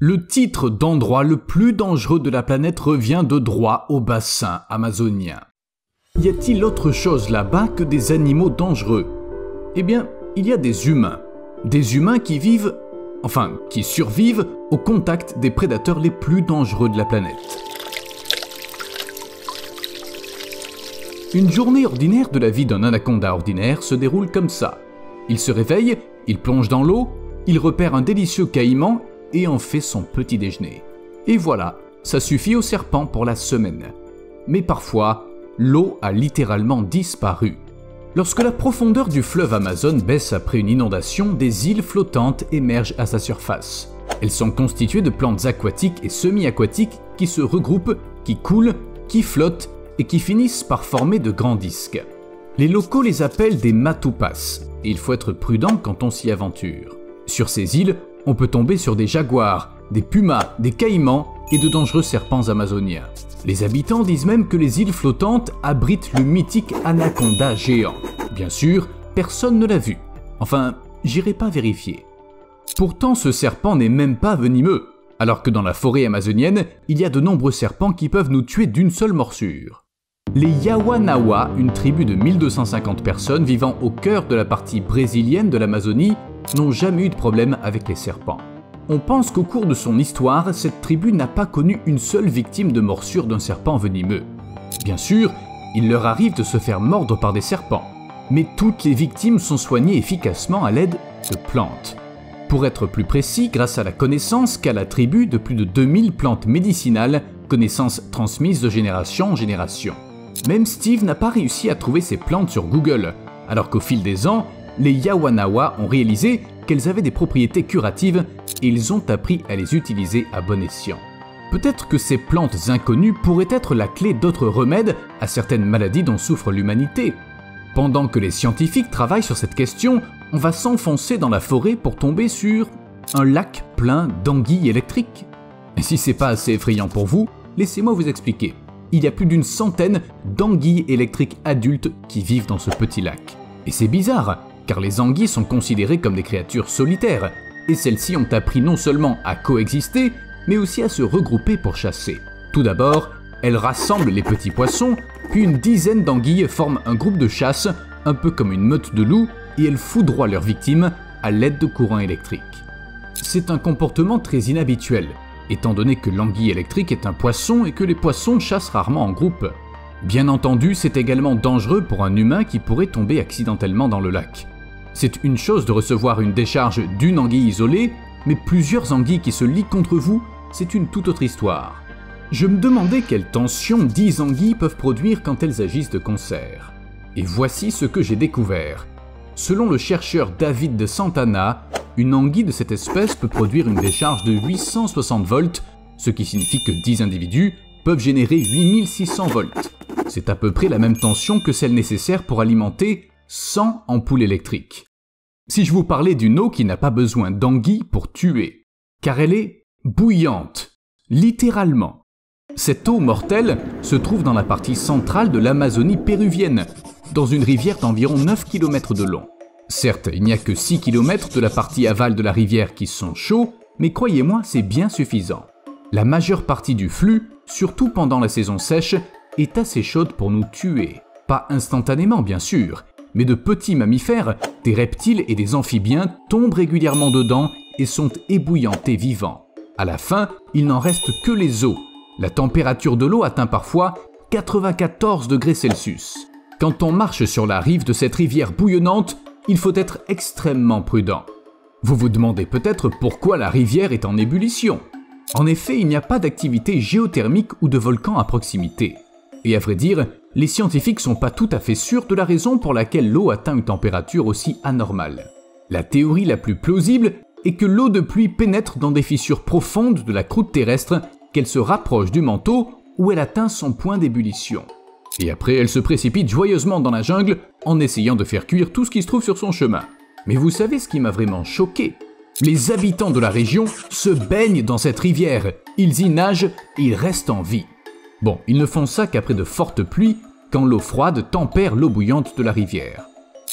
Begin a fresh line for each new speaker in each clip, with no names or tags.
Le titre d'endroit le plus dangereux de la planète revient de droit au bassin amazonien. Y a-t-il autre chose là-bas que des animaux dangereux? Eh bien, il y a des humains. Des humains qui survivent au contact des prédateurs les plus dangereux de la planète. Une journée ordinaire de la vie d'un anaconda ordinaire se déroule comme ça. Il se réveille, il plonge dans l'eau, il repère un délicieux caïman et en fait son petit déjeuner. Et voilà, ça suffit au serpent pour la semaine. Mais parfois, l'eau a littéralement disparu. Lorsque la profondeur du fleuve Amazon baisse après une inondation, des îles flottantes émergent à sa surface. Elles sont constituées de plantes aquatiques et semi-aquatiques qui se regroupent, qui coulent, qui flottent et qui finissent par former de grands disques. Les locaux les appellent des matupas, et il faut être prudent quand on s'y aventure. Sur ces îles, on peut tomber sur des jaguars, des pumas, des caïmans et de dangereux serpents amazoniens. Les habitants disent même que les îles flottantes abritent le mythique anaconda géant. Bien sûr, personne ne l'a vu. Enfin, j'irai pas vérifier. Pourtant, ce serpent n'est même pas venimeux, alors que dans la forêt amazonienne, il y a de nombreux serpents qui peuvent nous tuer d'une seule morsure. Les Yawanawa, une tribu de 1250 personnes vivant au cœur de la partie brésilienne de l'Amazonie, n'ont jamais eu de problème avec les serpents. On pense qu'au cours de son histoire, cette tribu n'a pas connu une seule victime de morsure d'un serpent venimeux. Bien sûr, il leur arrive de se faire mordre par des serpents, mais toutes les victimes sont soignées efficacement à l'aide de plantes. Pour être plus précis, grâce à la connaissance qu'a la tribu de plus de 2000 plantes médicinales, connaissance transmise de génération en génération. Même Steve n'a pas réussi à trouver ces plantes sur Google, alors qu'au fil des ans, les Yawanawa ont réalisé qu'elles avaient des propriétés curatives et ils ont appris à les utiliser à bon escient. Peut-être que ces plantes inconnues pourraient être la clé d'autres remèdes à certaines maladies dont souffre l'humanité. Pendant que les scientifiques travaillent sur cette question, on va s'enfoncer dans la forêt pour tomber sur un lac plein d'anguilles électriques. Et si c'est pas assez effrayant pour vous, laissez-moi vous expliquer. Il y a plus d'une centaine d'anguilles électriques adultes qui vivent dans ce petit lac. Et c'est bizarre, car les anguilles sont considérées comme des créatures solitaires, et celles-ci ont appris non seulement à coexister, mais aussi à se regrouper pour chasser. Tout d'abord, elles rassemblent les petits poissons, puis une dizaine d'anguilles forment un groupe de chasse, un peu comme une meute de loups, et elles foudroient leurs victimes à l'aide de courants électriques. C'est un comportement très inhabituel, étant donné que l'anguille électrique est un poisson et que les poissons chassent rarement en groupe. Bien entendu, c'est également dangereux pour un humain qui pourrait tomber accidentellement dans le lac. C'est une chose de recevoir une décharge d'une anguille isolée, mais plusieurs anguilles qui se lient contre vous, c'est une toute autre histoire. Je me demandais quelle tension 10 anguilles peuvent produire quand elles agissent de concert. Et voici ce que j'ai découvert. Selon le chercheur David de Santana, une anguille de cette espèce peut produire une décharge de 860 volts, ce qui signifie que 10 individus peuvent générer 8600 volts. C'est à peu près la même tension que celle nécessaire pour alimenter 100 ampoules électriques. Si je vous parlais d'une eau qui n'a pas besoin d'anguilles pour tuer, car elle est bouillante, littéralement. Cette eau mortelle se trouve dans la partie centrale de l'Amazonie péruvienne, dans une rivière d'environ 9 km de long. Certes, il n'y a que 6 km de la partie aval de la rivière qui sont chauds, mais croyez-moi, c'est bien suffisant. La majeure partie du flux, surtout pendant la saison sèche, est assez chaude pour nous tuer. Pas instantanément bien sûr, mais de petits mammifères, des reptiles et des amphibiens tombent régulièrement dedans et sont ébouillantés vivants. À la fin, il n'en reste que les os. La température de l'eau atteint parfois 94 degrés Celsius. Quand on marche sur la rive de cette rivière bouillonnante, il faut être extrêmement prudent. Vous vous demandez peut-être pourquoi la rivière est en ébullition. En effet, il n'y a pas d'activité géothermique ou de volcan à proximité. Et à vrai dire, les scientifiques sont pas tout à fait sûrs de la raison pour laquelle l'eau atteint une température aussi anormale. La théorie la plus plausible est que l'eau de pluie pénètre dans des fissures profondes de la croûte terrestre, qu'elle se rapproche du manteau où elle atteint son point d'ébullition. Et après, elle se précipite joyeusement dans la jungle en essayant de faire cuire tout ce qui se trouve sur son chemin. Mais vous savez ce qui m'a vraiment choqué? Les habitants de la région se baignent dans cette rivière, ils y nagent et ils restent en vie. Bon, ils ne font ça qu'après de fortes pluies, quand l'eau froide tempère l'eau bouillante de la rivière.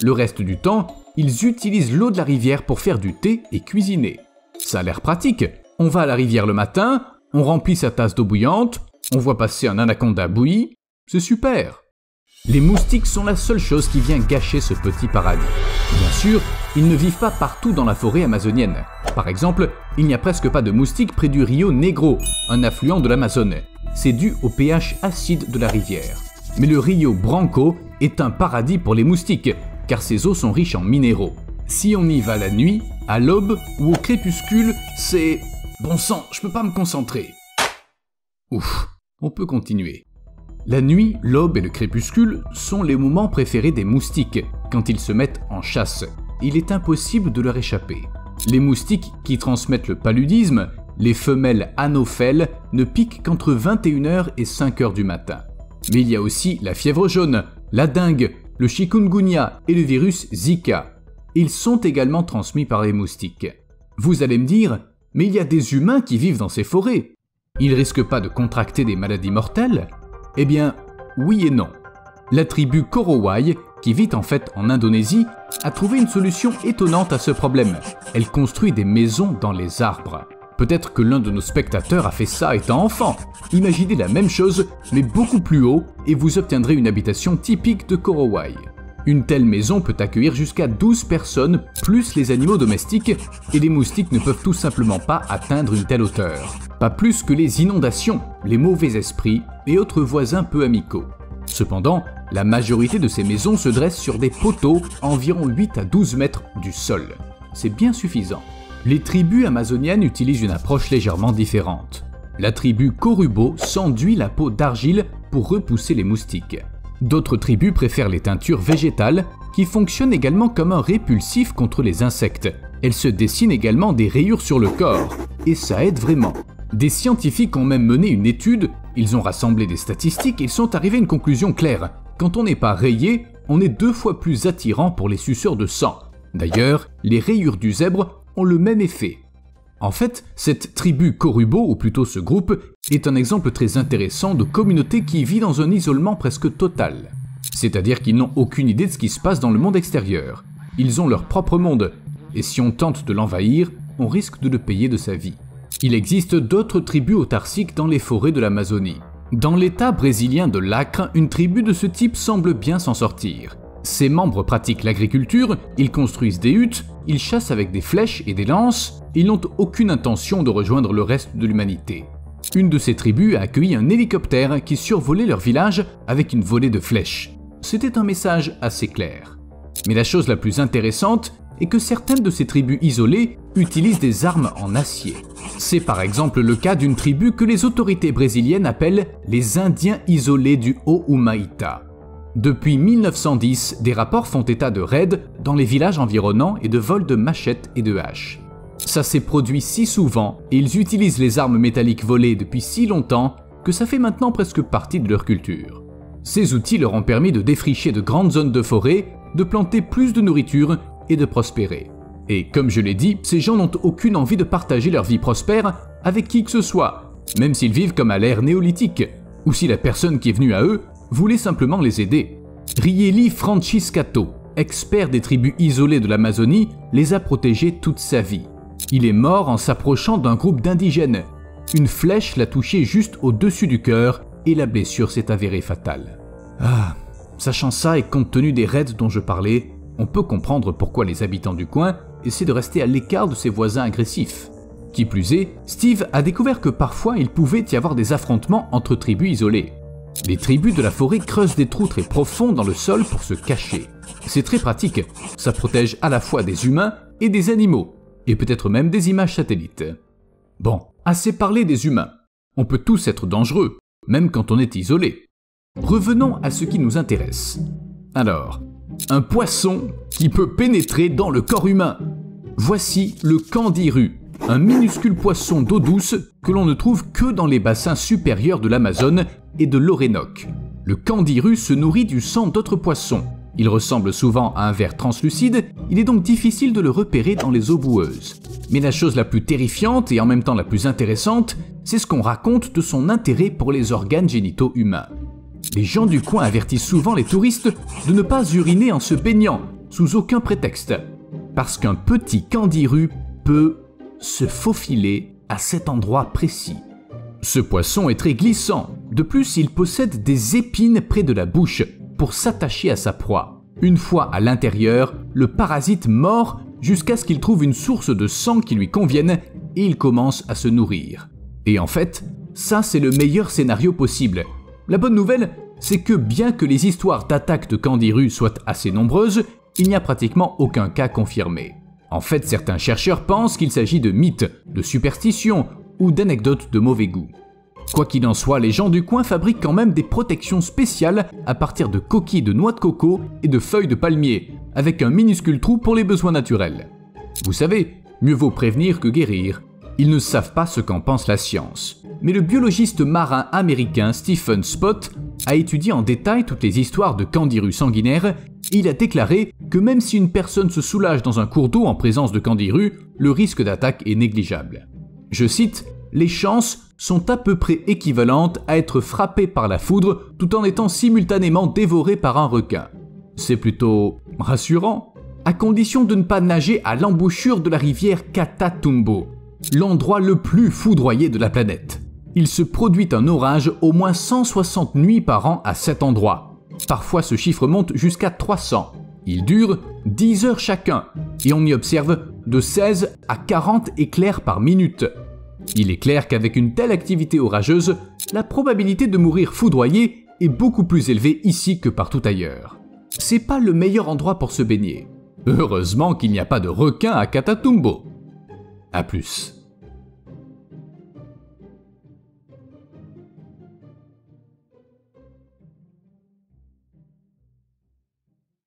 Le reste du temps, ils utilisent l'eau de la rivière pour faire du thé et cuisiner. Ça a l'air pratique, On va à la rivière le matin, on remplit sa tasse d'eau bouillante, on voit passer un anaconda bouilli, c'est super. Les moustiques sont la seule chose qui vient gâcher ce petit paradis. Bien sûr, ils ne vivent pas partout dans la forêt amazonienne. Par exemple, il n'y a presque pas de moustiques près du Rio Negro, un affluent de l'Amazone. C'est dû au pH acide de la rivière. Mais le Rio Branco est un paradis pour les moustiques, car ses eaux sont riches en minéraux. Si on y va la nuit, à l'aube ou au crépuscule, c'est... Bon sang, je peux pas me concentrer. Ouf, on peut continuer. La nuit, l'aube et le crépuscule sont les moments préférés des moustiques, quand ils se mettent en chasse. Il est impossible de leur échapper. Les moustiques qui transmettent le paludisme, les femelles anophèles, ne piquent qu'entre 21h et 5h du matin. Mais il y a aussi la fièvre jaune, la dengue, le chikungunya et le virus Zika. Ils sont également transmis par les moustiques. Vous allez me dire, mais il y a des humains qui vivent dans ces forêts. Ils risquent pas de contracter des maladies mortelles ? Eh bien, oui et non. La tribu Korowai, qui vit en fait en Indonésie, a trouvé une solution étonnante à ce problème. Elle construit des maisons dans les arbres. Peut-être que l'un de nos spectateurs a fait ça étant enfant. Imaginez la même chose, mais beaucoup plus haut, et vous obtiendrez une habitation typique de Korowai. Une telle maison peut accueillir jusqu'à 12 personnes, plus les animaux domestiques, et les moustiques ne peuvent tout simplement pas atteindre une telle hauteur. Pas plus que les inondations, les mauvais esprits et autres voisins peu amicaux. Cependant, la majorité de ces maisons se dressent sur des poteaux environ 8 à 12 mètres du sol. C'est bien suffisant. Les tribus amazoniennes utilisent une approche légèrement différente. La tribu Korubo s'enduit la peau d'argile pour repousser les moustiques. D'autres tribus préfèrent les teintures végétales qui fonctionnent également comme un répulsif contre les insectes. Elles se dessinent également des rayures sur le corps, et ça aide vraiment. Des scientifiques ont même mené une étude, ils ont rassemblé des statistiques et ils sont arrivés à une conclusion claire. Quand on n'est pas rayé, on est 2 fois plus attirant pour les suceurs de sang. D'ailleurs, les rayures du zèbre ont le même effet. En fait, cette tribu Korubo, ou plutôt ce groupe, est un exemple très intéressant de communauté qui vit dans un isolement presque total. C'est-à-dire qu'ils n'ont aucune idée de ce qui se passe dans le monde extérieur. Ils ont leur propre monde, et si on tente de l'envahir, on risque de le payer de sa vie. Il existe d'autres tribus autarciques dans les forêts de l'Amazonie. Dans l'état brésilien de l'Acre, une tribu de ce type semble bien s'en sortir. Ses membres pratiquent l'agriculture, ils construisent des huttes, ils chassent avec des flèches et des lances, ils n'ont aucune intention de rejoindre le reste de l'humanité. Une de ces tribus a accueilli un hélicoptère qui survolait leur village avec une volée de flèches. C'était un message assez clair. Mais la chose la plus intéressante est que certaines de ces tribus isolées utilisent des armes en acier. C'est par exemple le cas d'une tribu que les autorités brésiliennes appellent les Indiens isolés du Haut-Humaïta. Depuis 1910, des rapports font état de raids dans les villages environnants et de vols de machettes et de haches. Ça s'est produit si souvent et ils utilisent les armes métalliques volées depuis si longtemps que ça fait maintenant presque partie de leur culture. Ces outils leur ont permis de défricher de grandes zones de forêt, de planter plus de nourriture et de prospérer. Et comme je l'ai dit, ces gens n'ont aucune envie de partager leur vie prospère avec qui que ce soit, même s'ils vivent comme à l'ère néolithique, ou si la personne qui est venue à eux voulait simplement les aider. Rieli Franciscato, expert des tribus isolées de l'Amazonie, les a protégés toute sa vie. Il est mort en s'approchant d'un groupe d'indigènes. Une flèche l'a touché juste au-dessus du cœur et la blessure s'est avérée fatale. Ah, sachant ça et compte tenu des raids dont je parlais, on peut comprendre pourquoi les habitants du coin essaient de rester à l'écart de ses voisins agressifs. Qui plus est, Steve a découvert que parfois il pouvait y avoir des affrontements entre tribus isolées. Les tribus de la forêt creusent des trous très profonds dans le sol pour se cacher. C'est très pratique, ça protège à la fois des humains et des animaux, et peut-être même des images satellites. Bon, assez parlé des humains. On peut tous être dangereux, même quand on est isolé. Revenons à ce qui nous intéresse. Alors, un poisson qui peut pénétrer dans le corps humain. Voici le candiru, un minuscule poisson d'eau douce que l'on ne trouve que dans les bassins supérieurs de l'Amazone et de l'Orénoque. Le candiru se nourrit du sang d'autres poissons. Il ressemble souvent à un ver translucide, il est donc difficile de le repérer dans les eaux boueuses. Mais la chose la plus terrifiante et en même temps la plus intéressante, c'est ce qu'on raconte de son intérêt pour les organes génitaux humains. Les gens du coin avertissent souvent les touristes de ne pas uriner en se baignant, sous aucun prétexte. Parce qu'un petit candiru peut se faufiler à cet endroit précis. Ce poisson est très glissant. De plus, il possède des épines près de la bouche pour s'attacher à sa proie. Une fois à l'intérieur, le parasite mord jusqu'à ce qu'il trouve une source de sang qui lui convienne et il commence à se nourrir. Et en fait, ça c'est le meilleur scénario possible. La bonne nouvelle, c'est que bien que les histoires d'attaques de candirus soient assez nombreuses, il n'y a pratiquement aucun cas confirmé. En fait, certains chercheurs pensent qu'il s'agit de mythes, de superstitions ou d'anecdotes de mauvais goût. Quoi qu'il en soit, les gens du coin fabriquent quand même des protections spéciales à partir de coquilles de noix de coco et de feuilles de palmier, avec un minuscule trou pour les besoins naturels. Vous savez, mieux vaut prévenir que guérir. Ils ne savent pas ce qu'en pense la science. Mais le biologiste marin américain Stephen Spott a étudié en détail toutes les histoires de candirus sanguinaires et il a déclaré que même si une personne se soulage dans un cours d'eau en présence de candirus, le risque d'attaque est négligeable. Je cite, « Les chances sont à peu près équivalentes à être frappé par la foudre tout en étant simultanément dévoré par un requin. C'est plutôt rassurant, à condition de ne pas nager à l'embouchure de la rivière Catatumbo, l'endroit le plus foudroyé de la planète. Il se produit un orage au moins 160 nuits par an à cet endroit. Parfois ce chiffre monte jusqu'à 300. Il dure 10 heures chacun et on y observe de 16 à 40 éclairs par minute. Il est clair qu'avec une telle activité orageuse, la probabilité de mourir foudroyé est beaucoup plus élevée ici que partout ailleurs. C'est pas le meilleur endroit pour se baigner. Heureusement qu'il n'y a pas de requin à Catatumbo. À plus.